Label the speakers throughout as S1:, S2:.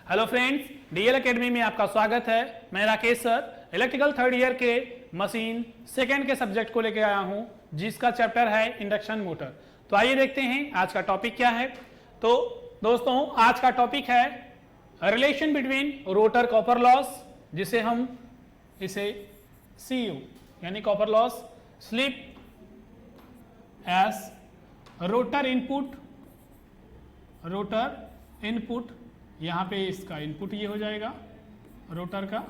S1: Hello friends, DL academy में आपका स्वागत है। मैं Rakesh sir electrical third year के मशीन सेकेंड के सब्जेक्ट को लेकर आया हूं, जिसका चैप्टर है इंडक्शन मोटर। तो आइए देखते हैं आज का टॉपिक क्या है। तो दोस्तों, आज का टॉपिक है relation between rotor copper loss, जिसे हम इसे CU यानी copper loss, slip S rotor input, यहां पे इसका इनपुट ये हो जाएगा रोटर का,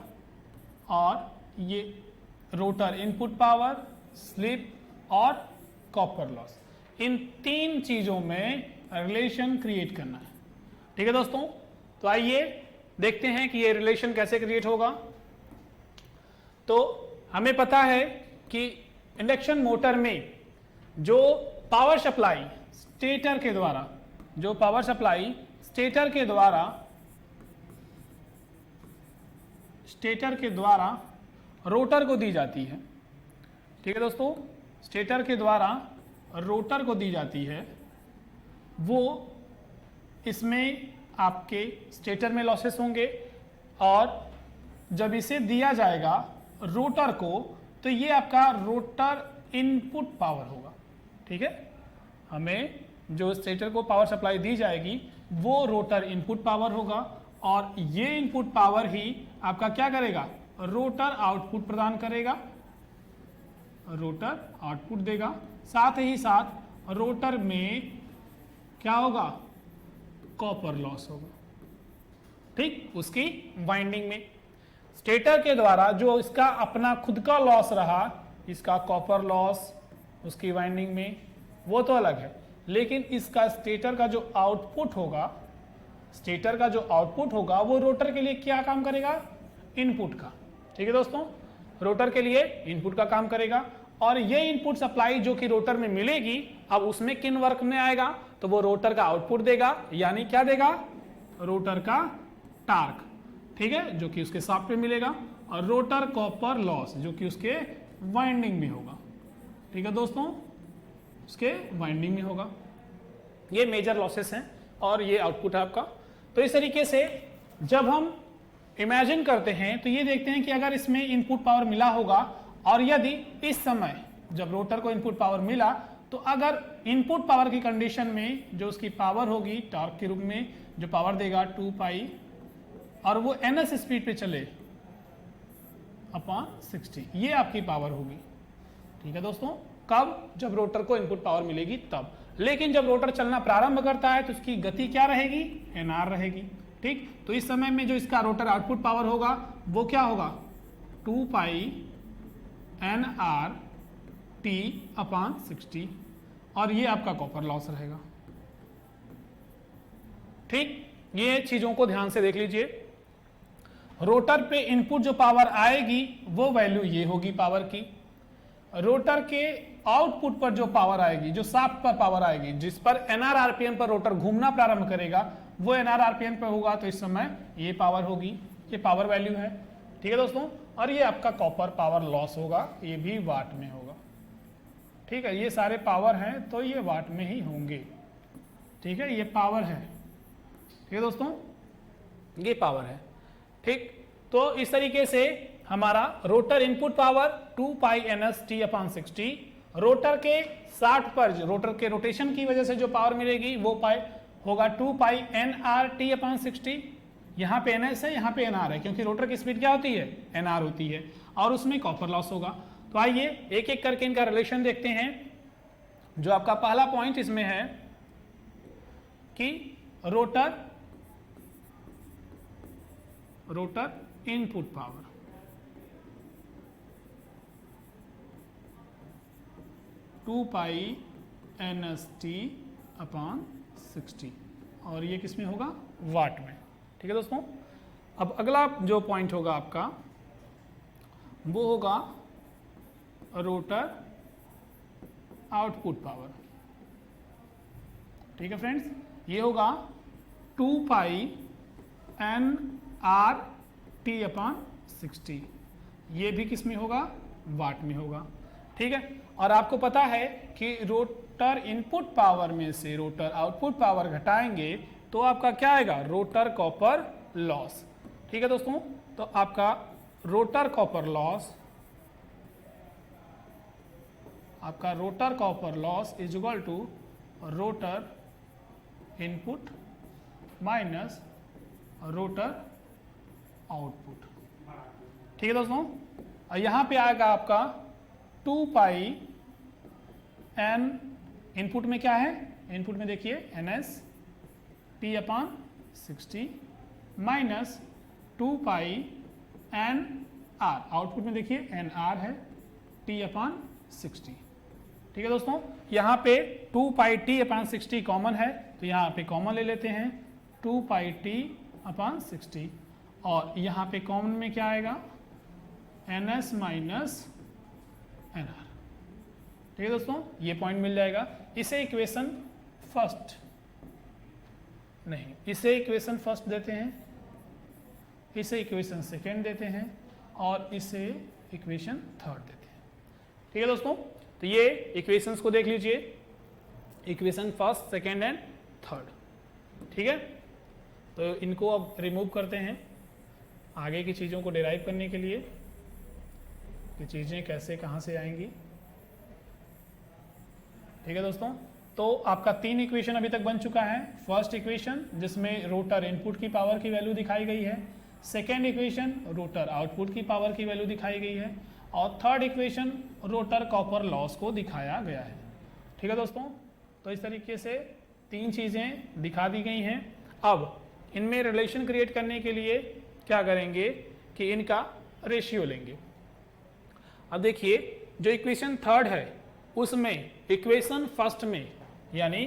S1: और ये रोटर इनपुट पावर, स्लिप और कॉपर लॉस, इन तीन चीजों में रिलेशन क्रिएट करना है। ठीक है दोस्तों, तो आइए देखते हैं कि ये रिलेशन कैसे क्रिएट होगा। तो हमें पता है कि इंडक्शन मोटर में जो पावर सप्लाई स्टेटर के द्वारा रोटर को दी जाती है। ठीक है दोस्तों, स्टेटर के द्वारा रोटर को दी जाती है, वो इसमें आपके स्टेटर में लॉसेस होंगे, और जब इसे दिया जाएगा रोटर को तो ये आपका रोटर इनपुट पावर होगा। ठीक है, हमें जो स्टेटर को पावर सप्लाई दी जाएगी वो रोटर इनपुट पावर होगा, और ये इनपुट पावर ही आपका क्या करेगा, रोटर आउटपुट प्रदान करेगा, रोटर आउटपुट देगा। साथ ही साथ रोटर में क्या होगा, कॉपर लॉस होगा। ठीक, उसकी वाइंडिंग में स्टेटर के द्वारा जो इसका अपना खुद का लॉस रहा, इसका कॉपर लॉस उसकी वाइंडिंग में, वो तो अलग है, लेकिन इसका स्टेटर का जो आउटपुट होगा वो रोटर के लिए क्या काम करेगा, इनपुट का। ठीक है दोस्तों, रोटर के लिए इनपुट का काम करेगा, और ये इनपुट सप्लाई जो कि रोटर में मिलेगी, अब उसमें किन वर्क में आएगा, तो वो रोटर का आउटपुट देगा, यानी क्या देगा, रोटर का टार्क। ठीक है, जो कि उसके शाफ्ट पे मिलेगा, और रोटर कॉपर लॉस जो कि उसके वाइंडिंग में होगा। ठीक है दोस्तों, उसके वाइंडिंग में होगा। ये मेजर लॉसेस हैं और ये आउटपुट है आपका। तो इस तरीके से जब हम इमेजिन करते हैं तो ये देखते हैं कि अगर इसमें इनपुट पावर मिला होगा, और यदि इस समय जब रोटर को इनपुट पावर मिला, तो अगर इनपुट पावर की कंडीशन में जो उसकी पावर होगी टॉर्क के रूप में जो पावर देगा 2 पाई, और वो ns स्पीड पे चले अपॉन 60, ये आपकी पावर होगी। ठीक है दोस्तों, कब, जब रोटर को इनपुट पावर मिलेगी तब। लेकिन जब रोटर चलना प्रारंभ करता है तो उसकी गति क्या रहेगी, nr रहेगी। ठीक, तो इस समय में जो इसका रोटर आउटपुट पावर होगा वो क्या होगा, 2 पाई nr t अपॉन 60, और ये आपका कॉपर लॉस रहेगा। ठीक, ये चीजों को ध्यान से देख लीजिए। रोटर पे इनपुट जो पावर आएगी वो वैल्यू ये होगी पावर की। रोटर के आउटपुट पर जो पावर आएगी, जो शाफ्ट पर पावर आएगी, जिस पर nr आरपीएम पर रोटर घूमना प्रारंभ करेगा, वो nr आरपीएम पर होगा, तो इस समय ये पावर होगी, ये पावर वैल्यू है। ठीक है दोस्तों, और ये आपका कॉपर पावर लॉस होगा, ये भी वाट में होगा। ठीक है, ये सारे पावर हैं तो ये वाट में ही होंगे। ठीक है, ये पावर है। ठीक है दोस्तों, ये पावर है। ठीक, तो इस तरीके से हमारा रोटर इनपुट पावर 2 पाई ns t अपॉन 60, रोटर के 60 पर रोटर के रोटेशन की वजह से जो पावर मिलेगी वो होगा 2 पाई nr t अपॉन 60। यहाँ पे ns है, यहाँ पे nr है, क्योंकि रोटर की स्पीड क्या होती है, nr होती है, और उसमें कॉपर लॉस होगा। तो आइए एक एक करके इनका रिलेशन देखते हैं। जो आपका पहला पॉइंट इसमें है कि rotor input power, two pi ns t upon 60, और ये किस में होगा, वाट में। ठीक है दोस्तों, अब अगला जो पॉइंट होगा आपका वो होगा रोटर आउटपुट पावर। ठीक है फ्रेंड्स, ये होगा 2 पाई nr t अपॉन 60, ये भी किस में होगा, वाट में होगा। ठीक है, और आपको पता है कि रोटर इनपुट पावर में से रोटर आउटपुट पावर घटाएंगे तो आपका क्या आएगा, रोटर कॉपर लॉस। ठीक है दोस्तों, तो आपका rotor copper loss is equal to rotor input minus rotor output. ठीक है दोस्तों, और यहां पे आएगा आपका 2 पाई एन, इनपुट में क्या है, इनपुट में देखिए NS T अपान 60 माइनस 2 पाई एन आर, आउटपुट में देखिए NR है T अपान 60। ठीक है दोस्तों, यहाँ पे 2 पाई T अपान 60 कॉमन है, तो यहाँ पे कॉमन ले लेते हैं 2 पाई T अपान 60, और यहाँ पे कॉमन में क्या आएगा NS माइनस NR। ठीक है दोस्तों, ये पॉइंट मिल जाएगा। इसे इक्वेशन फर्स्ट नहीं, इसे इक्वेशन फर्स्ट देते हैं, इसे इक्वेशन सेकेंड देते हैं, और इसे इक्वेशन थर्ड देते हैं। ठीक है दोस्तों, तो ये इक्वेशंस को देख लीजिए, equation first, second and third. ठीक है, तो इनको अब रिमूव करते हैं आगे की चीज़ों को डिराइव करने के लिए कि चीज़ें कैसे कहाँ से आएंगी। ठीक है दोस्तों, तो आपका 3 इक्वेशन अभी तक बन चुका है। फर्स्ट इक्वेशन जिसमें रोटर इनपुट की पावर की वैल्यू दिखाई गई है, सेकेंड इक्वेशन रोटर आउटपुट की पावर की वैल्यू दिखाई गई है, और third equation rotor copper loss को दिखाया गया है। ठीक है दोस्तों, तो इस तरीके से 3 चीज़ें दिखा दी गई हैं। अब इनमें रिलेशन क्रिएट करने के लिए क्या करेंगे कि इनका रेशियो लेंगे। अब देखिए, जो इक्वेशन थर्ड है उसमें इक्वेशन फर्स्ट में, यानी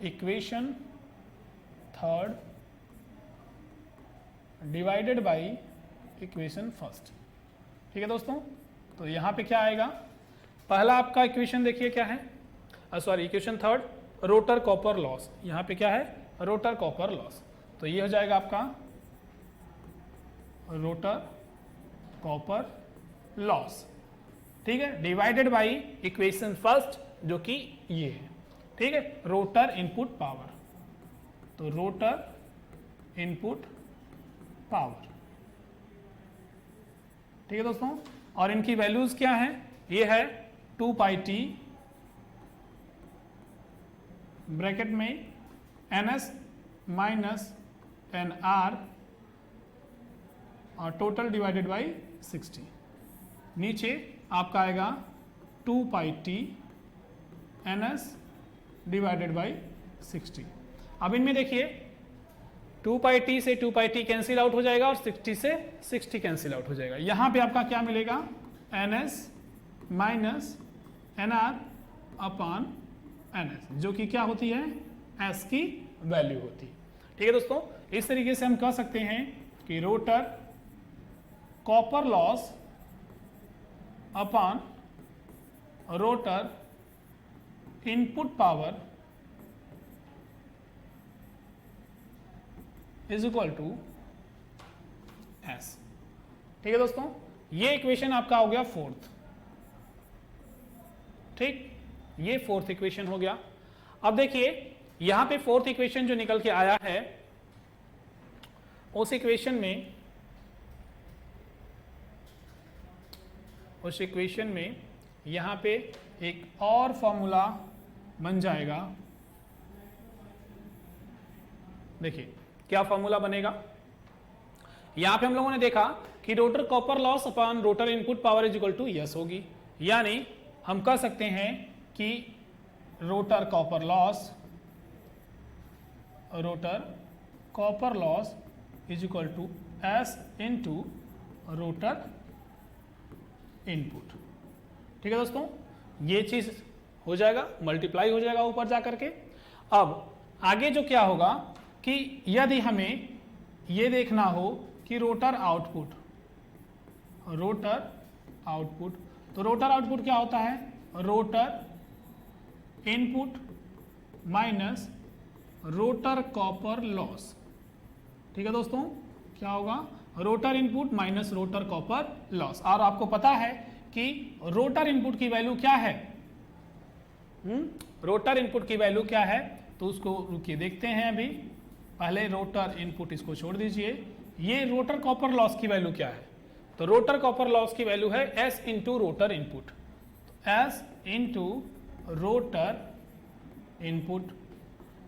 S1: equation third divided by equation first. ठीक है दोस्तों, तो यहां पे क्या आएगा, पहला आपका इक्वेशन देखिए क्या है, sorry equation third rotor copper loss, यहां पे क्या है रोटर कॉपर लॉस, तो ये हो जाएगा आपका रोटर कॉपर लॉस। ठीक है, डिवाइडेड बाय इक्वेशन फर्स्ट जो कि ये है। ठीक है, रोटर इनपुट पावर, तो रोटर इनपुट पावर। ठीक है दोस्तों, और इनकी वैल्यूज क्या है, ये है 2 पाई टी ब्रैकेट में NS माइनस NR और टोटल डिवाइडेड बाई 60। नीचे आपका आएगा 2 pi T NS divided by 60। अब इनमें देखिए 2 पाई टी से 2 पाई टी कैंसिल आउट हो जाएगा और 60 से 60 कैंसिल आउट हो जाएगा। यहाँ पे आपका क्या मिलेगा NS माइनस NR अपान NS, जो कि क्या होती है S की वैल्यू होती है। ठीक है दोस्तों, इस तरीके से हम कह सकते हैं कि rotor copper loss upon rotor input power is equal to S। ठीक है दोस्तों, ये इक्वेशन आपका हो गया फोर्थ। ठीक, ये फोर्थ इक्वेशन हो गया। अब देखिए यहां पे फोर्थ इक्वेशन जो निकल के आया है, उस इक्वेशन में यहां पे एक और फॉर्मूला बन जाएगा। देखिए क्या फॉर्मूला बनेगा, यहां पे हम लोगों ने देखा कि rotor copper loss upon rotor input power is equal to S होगी, यानी हम कह सकते हैं कि rotor copper loss is equal to S into rotor input. ठीक है दोस्तों, ये चीज हो जाएगा, मल्टीप्लाई हो जाएगा ऊपर जाकर के। अब आगे जो क्या होगा कि यदि हमें ये देखना हो कि रोटर आउटपुट, तो रोटर आउटपुट क्या होता है, rotor input minus rotor copper loss. ठीक है दोस्तों, क्या होगा rotor input minus rotor copper loss. और आपको पता है कि रोटर इनपुट की वैल्यू क्या है, रोटर इनपुट की वैल्यू क्या है, तो उसको रुकिए देखते हैं। अभी पहले रोटर इनपुट इसको छोड़ दीजिए। ये रोटर कॉपर लॉस की वैल्यू क्या है? तो रोटर कॉपर लॉस की वैल्यू है S into rotor input, S into rotor input.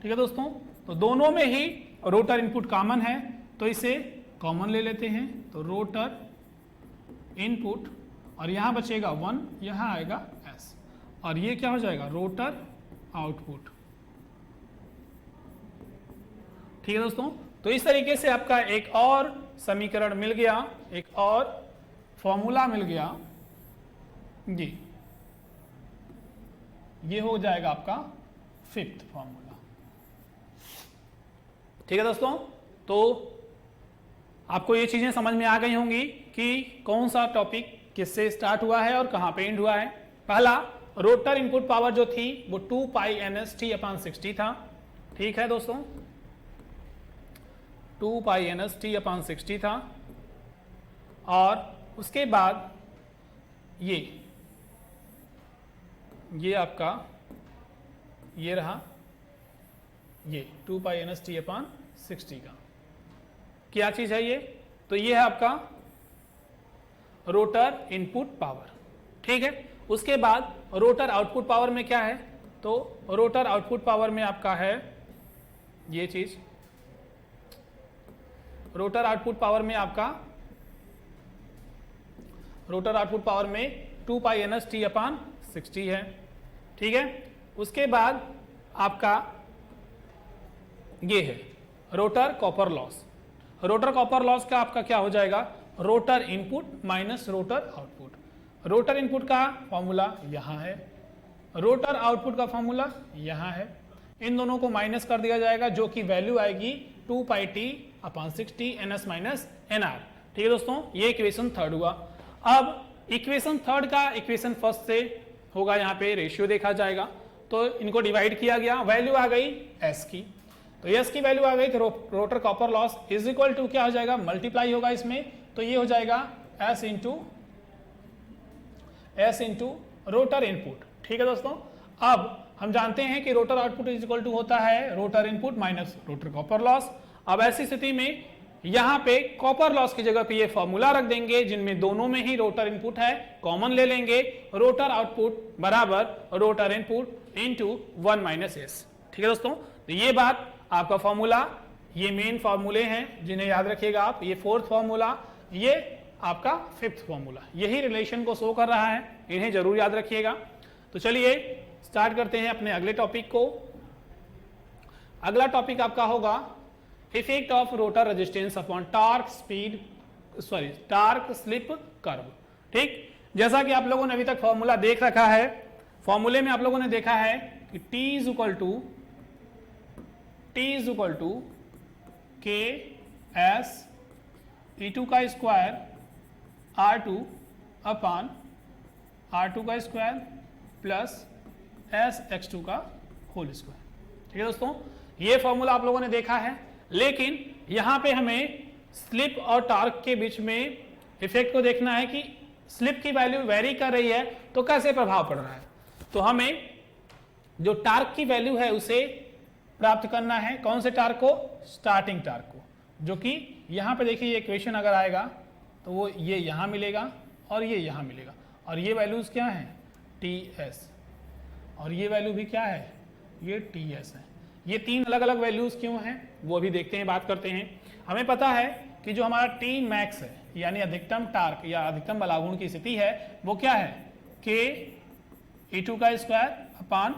S1: ठीक है दोस्तों, तो दोनों में ही रोटर इनपुट कॉमन है, तो इसे कॉमन ले लेते हैं। तो रोटर इनपुट और यहां बचेगा 1, यहां आएगा S, और ये क्या हो जाएगा? Rotor output. ठीक है दोस्तों, तो इस तरीके से आपका एक और समीकरण मिल गया, एक और फॉर्मूला मिल गया जी। ये हो जाएगा आपका 5th फॉर्मूला। ठीक है दोस्तों, तो आपको ये चीजें समझ में आ गई होंगी कि कौन सा टॉपिक किससे स्टार्ट हुआ है और कहां पे एंड हुआ है। पहला रोटर इनपुट पावर जो थी वो 2 पाई NS T/60 था। ठीक है दोस्तों, 2 पाई NS T/60 था। और उसके बाद ये आपका ये रहा, ये 2 पाई NS T/60 का क्या चीज है ये? तो ये है आपका रोटर इनपुट पावर। ठीक है, उसके बाद रोटर आउटपुट पावर में क्या है? तो रोटर आउटपुट पावर में आपका है ये चीज, रोटर आउटपुट पावर में आपका रोटर आउटपुट पावर में 2 पाई NS T/60 है। ठीक है, उसके बाद आपका ये है rotor copper loss. Rotor copper loss का आपका क्या हो जाएगा? Rotor input minus rotor output. Rotor input का फॉर्मूला यहां है, रोटर आउटपुट का फॉर्मूला यहां है। इन दोनों को माइनस कर दिया जाएगा, जो कि वैल्यू आएगी 2 पाई T/60 NS माइनस NR। ठीक है दोस्तों, ये इक्वेशन 3rd हुआ। अब इक्वेशन 3rd का इक्वेशन 1st से होगा, यहाँ पे रेशियो देखा जाएगा, तो इनको डिवाइड किया गया, वैल्यू आ गई S की। तो S की वैल्यू आ गई, तो rotor copper loss is equal to क्या हो जाएगा? मल्टीप्लाई होगा इसमें, तो ये हो जाएगा S इंटू रोटर इनपुट। ठीक है दोस्तों, अब हम जानते हैं कि rotor output is equal to होता है rotor input minus rotor copper loss. अब ऐसी स्थिति में यहां पे कॉपर लॉस की जगह पे ये फॉर्मूला रख देंगे, जिनमें दोनों में ही रोटर इनपुट है, कॉमन ले लेंगे। रोटर आउटपुट बराबर rotor input into 1 minus S। ठीक है दोस्तों, तो ये बात आपका फॉर्मूला, ये मेन फॉर्मूले हैं जिन्हें याद रखिएगा आप। ये 4th फॉर्मूला, ये आपका 5th फॉर्मूला, यही रिलेशन को शो कर रहा है, इन्हें जरूर याद रखिएगा। तो चलिए स्टार्ट करते हैं अपने अगले टॉपिक को। अगला टॉपिक आपका होगा effect of rotor resistance upon torque slip curve. ठीक, जैसा कि आप लोगों ने अभी तक फॉर्मूला देख रखा है, फॉर्मूले में आप लोगों ने देखा है कि T is equal to KS E2 का स्क्वायर R2 अपॉन R2 का स्क्वायर प्लस SX2 का होल स्क्वायर। ठीक है दोस्तों, ये फॉर्मूला आप लोगों ने देखा है, लेकिन यहां पे हमें स्लिप और टार्क के बीच में इफेक्ट को देखना है कि स्लिप की वैल्यू वेरी कर रही है तो कैसे प्रभाव पड़ रहा है। तो हमें जो टार्क की वैल्यू है उसे प्राप्त करना है। कौन से टार्क को? स्टार्टिंग टार्क को, जो कि यहां पे देखिए ये इक्वेशन अगर आएगा तो वो ये यहां मिलेगा और ये यहां मिलेगा, और ये वैल्यूज क्या है? TS, और ये वैल्यू भी क्या है? ये TS है। ये 3 अलग अलग वैल्यूज क्यों हैं वो अभी देखते हैं, बात करते हैं। हमें पता है कि जो हमारा T मैक्स है, यानी अधिकतम टार्क या अधिकतम बलागुण की स्थिति है, वो क्या है? K E2 का स्क्वायर अपान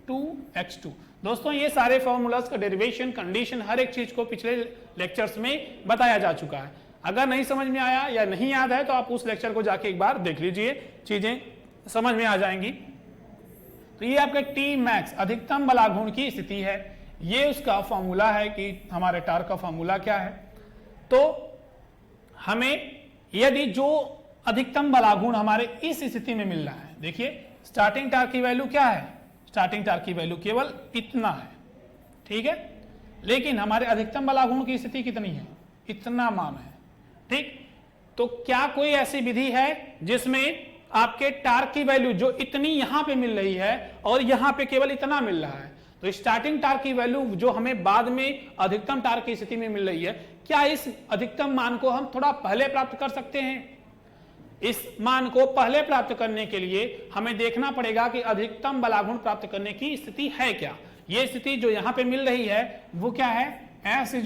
S1: 2X2। दोस्तों, ये सारे फॉर्मूलाज का डेरिवेशन, कंडीशन, हर एक चीज को पिछले लेक्चर्स में बताया जा चुका है। अगर नहीं समझ में आया या नहीं याद है तो आप उस लेक्चर को जाके एक बार देख लीजिए, चीजें समझ में आ जाएंगी। तो ये आपका T मैक्स अधिकतम बलागुण की स्थिति है, ये उसका फॉर्मूला है कि हमारे टार्क का फॉर्मूला क्या है। तो हमें यदि जो अधिकतम बलागुण हमारे इस स्थिति में मिल रहा है, देखिए स्टार्टिंग टार्क की वैल्यू क्या है? स्टार्टिंग टार्क की वैल्यू केवल इतना है, ठीक है, लेकिन हमारे अधिकतम बलागुण की स्थिति कितनी है? इतना मान है। ठीक, तो क्या कोई ऐसी विधि है जिसमें आपके टार्क की वैल्यू जो इतनी यहां पे मिल रही है और यहां पे केवल इतना मिल रहा है, तो स्टार्टिंग टार्क की वैल्यू जो हमें बाद में अधिकतम टार्क की स्थिति में मिल रही है, क्या इस अधिकतम मान को हम थोड़ा पहले प्राप्त कर सकते हैं? इस मान को पहले प्राप्त करने के लिए हमें देखना पड़ेगा कि अधिकतम बलागुण प्राप्त करने की स्थिति है क्या। यह स्थिति जो यहां पे मिल रही है वो क्या है? S =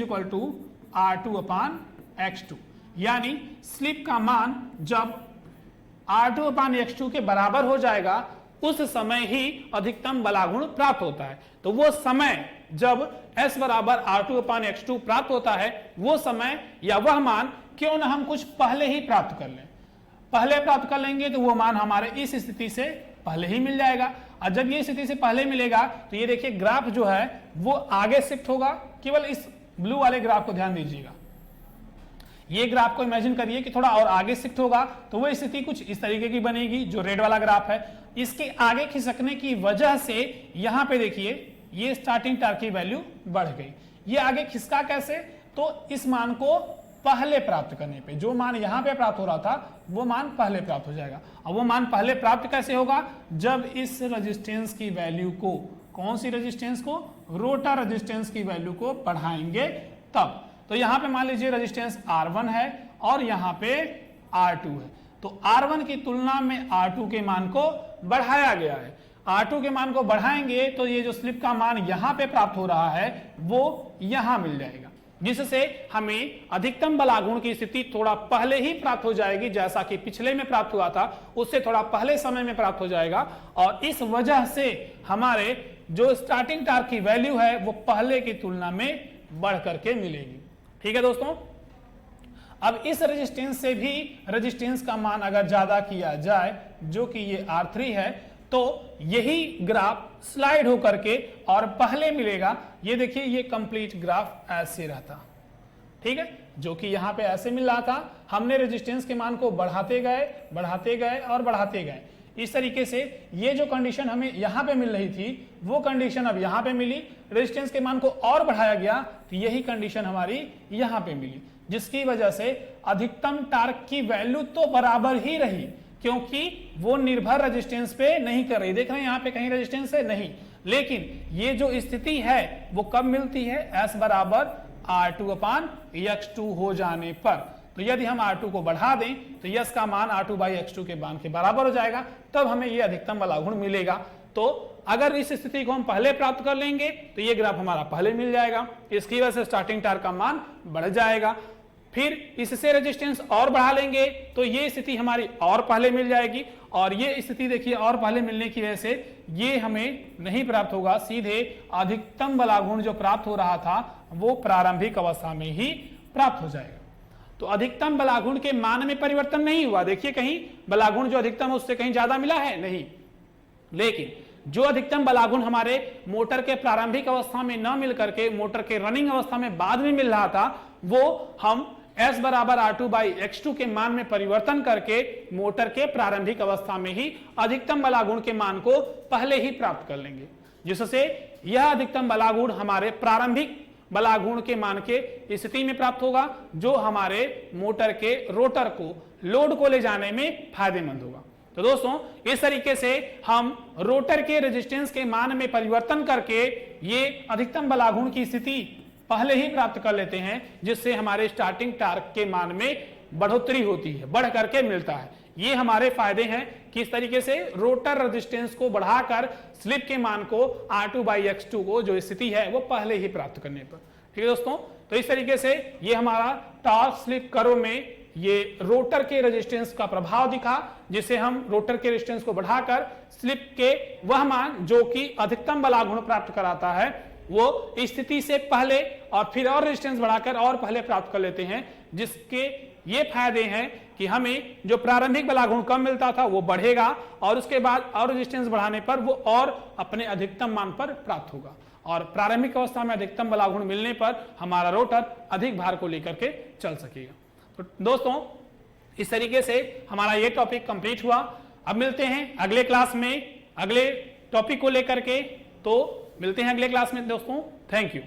S1: R2/X2, यानी स्लिप का मान जब R2/X2 के बराबर हो जाएगा उस समय ही अधिकतम बलागुण प्राप्त होता है। तो वो समय जब S = R2/X2 प्राप्त होता है, वो समय या वह मान क्यों ना हम कुछ पहले ही प्राप्त कर लें। पहले प्राप्त कर लेंगे तो वो मान हमारे इस स्थिति से पहले ही मिल जाएगा, और जब ये स्थिति से पहले मिलेगा तो ये देखिए ग्राफ जो है वो आगे शिफ्ट होगा। केवल इस ब्लू वाले ग्राफ को ध्यान दीजिएगा, ये ग्राफ को इमेजिन करिए कि थोड़ा और आगे शिफ्ट होगा तो वो स्थिति कुछ इस तरीके की बनेगी जो रेड वाला ग्राफ है। इसके आगे खिसकने की वजह से यहां पे देखिए ये स्टार्टिंग टार्क की वैल्यू बढ़ गई। ये आगे खिसका कैसे? तो इस मान को पहले प्राप्त करने पे, जो मान यहां पे प्राप्त हो रहा था वो मान पहले प्राप्त हो जाएगा। और वो मान पहले प्राप्त कैसे होगा? जब इस रेजिस्टेंस की वैल्यू को, कौन सी रेजिस्टेंस को? रोटर रेजिस्टेंस की वैल्यू को बढ़ाएंगे तब। तो यहां पे मान लीजिए रेजिस्टेंस R1 है और यहां पे R2 है, तो R1 की तुलना में R2 के मान को बढ़ाया गया है। R2 के मान को बढ़ाएंगे तो ये जो स्लिप का मान यहां पे प्राप्त हो रहा है वो यहां मिल जाएगा, जिससे हमें अधिकतम बलागुण की स्थिति थोड़ा पहले ही प्राप्त हो जाएगी, जैसा कि पिछले में प्राप्त हुआ था उससे थोड़ा पहले समय में प्राप्त हो जाएगा। और इस वजह से हमारे जो स्टार्टिंग टार्क की वैल्यू है वो पहले की तुलना में बढ़ करके मिलेगी। ठीक है दोस्तों, अब इस रेजिस्टेंस से भी रेजिस्टेंस का मान अगर ज्यादा किया जाए, जो कि ये R3 है, तो यही ग्राफ स्लाइड होकर के और पहले मिलेगा। ये देखिए ये कंप्लीट ग्राफ ऐसे रहता, ठीक है, जो कि यहां पे ऐसे मिल रहा था। हमने रेजिस्टेंस के मान को बढ़ाते गए और बढ़ाते गए। इस तरीके से ये जो कंडीशन हमें यहां पे मिल रही थी वो कंडीशन अब यहां पे मिली, रेजिस्टेंस के मान को और बढ़ाया गया तो यही कंडीशन हमारी यहां पे मिली, जिसकी वजह से अधिकतम टार्क की वैल्यू तो बराबर ही रही, क्योंकि वो निर्भर रेजिस्टेंस पे नहीं कर रही। देख रहे हैं यहाँ पे कहीं रेजिस्टेंस है नहीं, लेकिन ये जो स्थिति है वो कब मिलती है? S = R2/X2 हो जाने पर। तो यदि हम R2 को बढ़ा दें तो S का मान R2/X2 के मान के बराबर हो जाएगा, तब हमें ये अधिकतम बलागुण मिलेगा। तो अगर इस स्थिति को हम पहले प्राप्त कर लेंगे तो ये ग्राफ हमारा पहले मिल जाएगा, इसकी वजह से स्टार्टिंग टार्क का मान बढ़ जाएगा। फिर इससे रेजिस्टेंस और बढ़ा लेंगे तो ये स्थिति हमारी और पहले मिल जाएगी, और ये स्थिति देखिए और पहले मिलने की वजह से ये हमें नहीं प्राप्त होगा, सीधे अधिकतम बलागुण जो प्राप्त हो रहा था वो प्रारंभिक अवस्था में ही प्राप्त हो जाएगा। तो अधिकतम बलागुण के मान में परिवर्तन नहीं हुआ। देखिए कहीं बलागुण जो अधिकतम है उससे कहीं ज्यादा मिला है नहीं, लेकिन जो अधिकतम बलागुण हमारे मोटर के प्रारंभिक अवस्था में न मिल करके मोटर के रनिंग अवस्था में बाद में मिल रहा था, वो हम S = R2/X2 के मान में परिवर्तन करके मोटर के प्रारंभिक अवस्था में ही अधिकतम बलागुण के मान को पहले ही प्राप्त कर लेंगे, जिससे यह अधिकतम बलागुण हमारे प्रारंभिक बलागुण के मान के स्थिति में प्राप्त होगा, जो हमारे मोटर के रोटर को लोड को ले जाने में फायदेमंद होगा। तो दोस्तों इस तरीके से हम रोटर के रेजिस्टेंस के मान में परिवर्तन करके ये अधिकतम बलागुण की स्थिति पहले ही प्राप्त कर लेते हैं, जिससे हमारे स्टार्टिंग टार्क के मान में बढ़ोतरी होती है, बढ़ करके मिलता है। ये हमारे फायदे हैं कि इस तरीके से रोटर रेजिस्टेंस को बढ़ाकर स्लिप के मान को R2/X2 को जो स्थिति है वो पहले ही प्राप्त करने पर। ठीक है दोस्तों, तो इस तरीके से ये हमारा टॉर्क स्लिप कर्व में ये रोटर के रेजिस्टेंस का प्रभाव दिखा, जिसे हम रोटर के रेजिस्टेंस को बढ़ाकर स्लिप के वह मान जो कि अधिकतम बलागुण प्राप्त कराता है वो स्थिति से पहले और फिर और रेजिस्टेंस बढ़ाकर और पहले प्राप्त कर लेते हैं, जिसके ये फायदे हैं कि हमें जो प्रारंभिक बलागुण कम मिलता था वो बढ़ेगा और उसके बाद और रेजिस्टेंस बढ़ाने पर वो और अपने अधिकतम मान पर प्राप्त होगा, और प्रारंभिक अवस्था में अधिकतम बलागुण मिलने पर हमारा रोटर अधिक भार को लेकर के चल सकेगा। तो दोस्तों इस तरीके से हमारा ये टॉपिक कंप्लीट हुआ। अब मिलते हैं अगले क्लास में अगले टॉपिक को लेकर के, तो मिलते हैं अगले क्लास में दोस्तों। Thank you.